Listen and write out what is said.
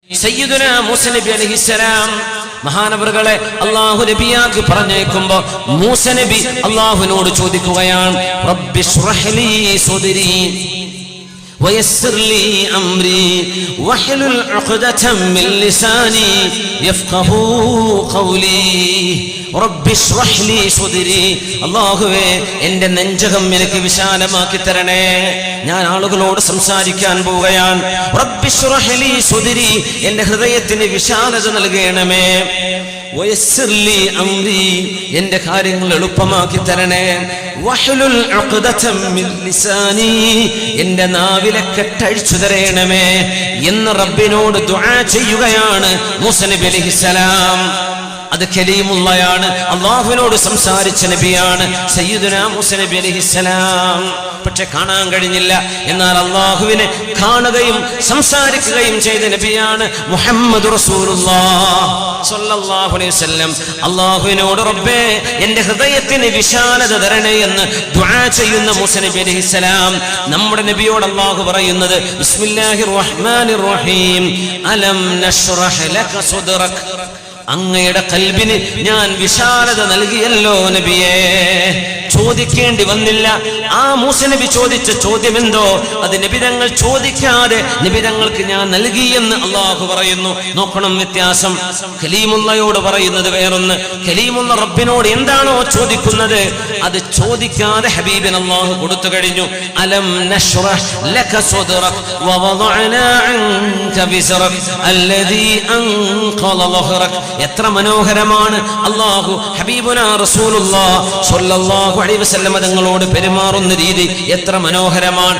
സയ്യിദുനാ മൂസ നബി അലൈഹിസ്സലാം മഹാനവറുകളെ അല്ലാഹു നബിയാക്കി പറഞ്ഞേക്കുമ്പോ മൂസ നബി അല്ലാഹുവിനോട് ചോദിക്കുകയാണ്, റബ്ബിശ്റഹ് ലീ സദ്രി വയസ്സിർ ലീ അംരി വഹ്ലുൽ ഉഖ്ദതം മിൻ ലിസാനി യഫ്ഖഹൂ ഖൗലി. റബ്ബിശ്റഹ് ലീ സദ്രി, അല്ലാഹുവേ എൻ്റെ നെഞ്ചകം എനിക്ക് വിശാലമാക്കി തരണേ, ഞാൻ ആളുകളോട് സംസാരിക്കാൻ പോവുകയാണ്. റബ്ബിശ്റഹ് ലീ സദ്രി, എൻ്റെ ഹൃദയത്തിന് വിശാലത നൽകണമേ. വയസ്സിർ ലീ അംരി, എൻ്റെ കാര്യങ്ങൾ എളുപ്പമാക്കി തരണേ. വഹ്ലുൽ ഉഖ്ദതം മിൻ ലിസാനി, എൻ്റെ നാവിലെ കെട്ടഴിച്ചു തരണമേ എന്ന് റബ്ബിനോട് ദുആ ചെയ്യുകയാണ് മൂസ നബി അലൈഹിസ്സലാം. അത് കലീമുള്ളയാണ്, അല്ലാഹുവിനോട് സംസാരിച്ച നബിയാണ് സയ്യിദുനാ മൂസ നബി അലൈഹിസ്സലാം. പക്ഷെ കാണാൻ കഴിഞ്ഞില്ല. എന്നാൽ അല്ലാഹുവിനെ കാണുകയും സംസാരിക്കുകയും ചെയ്ത നബിയാണ് മുഹമ്മദ് റസൂലുള്ളാഹ് സ്വല്ലല്ലാഹു അലൈഹി വസല്ലം. അല്ലാഹുവിനോട് റബ്ബേ എൻ്റെ ഹൃദയത്തിന് വിശാലത തരണേ എന്ന് ദുആ ചെയ്യുന്ന മൂസ നബി അലൈഹിസ്സലാം. നമ്മുടെ നബിയോട് അല്ലാഹു പറയുന്നത് ബിസ്മില്ലാഹിർ റഹ്മാനിർ റഹീം, അലം നശ്റഹ് ലക സദ്റക്, അങ്ങയുടെ ഖൽബിന് ഞാൻ വിശാലത നൽകിയല്ലോ നബിയേ. ചോദിക്കേണ്ടി വന്നില്ല. ആ മൂസ നബി ചോദിച്ച ചോദ്യം എന്തോ അത് നബിതങ്ങൾ ചോദിക്കാതെ നബിതങ്ങൾക്ക് ഞാൻ നൽകിയെന്ന് അല്ലാഹു പറയുന്നു. നോക്കണം വ്യത്യാസം. കലീമുള്ളയോട് പറയുന്നത് വേറൊന്ന്, കലീമുള്ള റബ്ബിനോട് എന്താണോ ചോദിക്കുന്നത് അത് ചോദിക്കാതെ ഹബീബിന് അല്ലാഹു കൊടുത്തു കഴിഞ്ഞു. അലം നശ്റഹ് ലക സദ്റക് വവദഅനാ അൻക വിസ്റക് അല്ലദീ അൻഖള ളഹ്റക്. എത്ര മനോഹരമാണ് അല്ലാഹു ഹബീബുനാ റസൂലുള്ളാഹി സ്വല്ലല്ലാഹു അലൈഹി വസല്ലം തങ്ങളോട് പെരുമാറുന്ന രീതി, എത്ര മനോഹരമാണ്.